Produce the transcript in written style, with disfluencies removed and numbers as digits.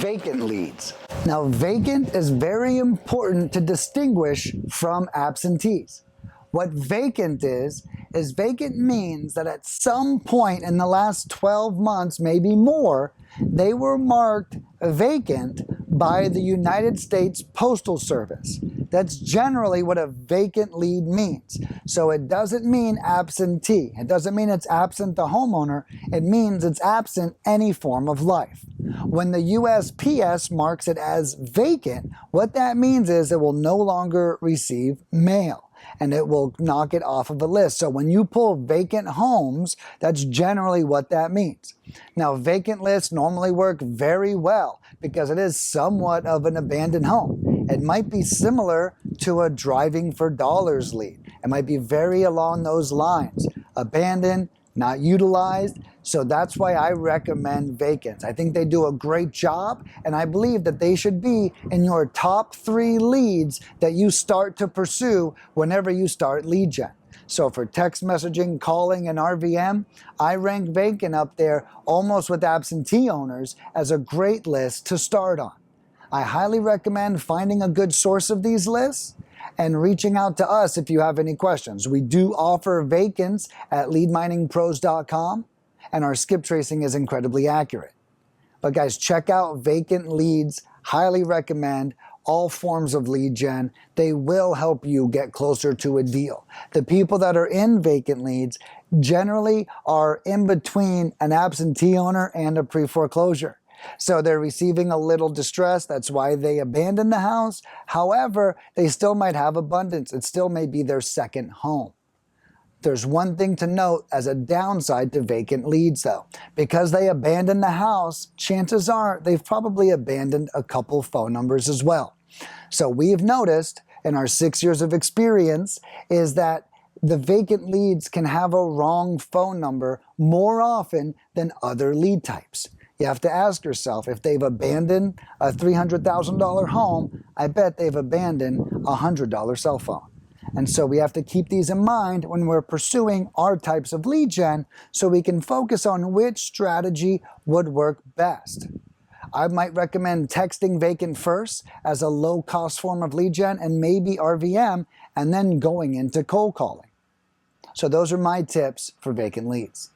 vacant leads. Now, vacant is very important to distinguish from absentees. What vacant is vacant means that at some point in the last 12 months, maybe more, they were marked vacant by the United States Postal Service. That's generally what a vacant lead means. So it doesn't mean absentee. It doesn't mean it's absent the homeowner. It means it's absent any form of life. When the USPS marks it as vacant, what that means is it will no longer receive mail, and it will knock it off of a list. So when you pull vacant homes, that's generally what that means. Now, vacant lists normally work very well because it is somewhat of an abandoned home. It might be similar to a driving for dollars lead. It might be very along those lines. Abandoned, not utilized. So that's why I recommend vacants. I think they do a great job, and I believe that they should be in your top 3 leads that you start to pursue whenever you start lead gen. So for text messaging, calling, and RVM, I rank vacant up there almost with absentee owners as a great list to start on. I highly recommend finding a good source of these lists and reaching out to us if you have any questions. We do offer vacants at leadminingpros.com, and our skip tracing is incredibly accurate. But guys, check out vacant leads. Highly recommend all forms of lead gen. They will help you get closer to a deal. The people that are in vacant leads generally are in between an absentee owner and a pre-foreclosure. So they're receiving a little distress. That's why they abandon the house. However, they still might have abundance. It still may be their second home. There's one thing to note as a downside to vacant leads though. Because they abandoned the house, chances are they've probably abandoned a couple phone numbers as well. So we've noticed in our 6 years of experience is that the vacant leads can have a wrong phone number more often than other lead types. You have to ask yourself, if they've abandoned a $300,000 home, I bet they've abandoned a $100 cell phone. And so we have to keep these in mind when we're pursuing our types of lead gen so we can focus on which strategy would work best. I might recommend texting vacant first as a low-cost form of lead gen and maybe RVM, and then going into cold calling. So those are my tips for vacant leads.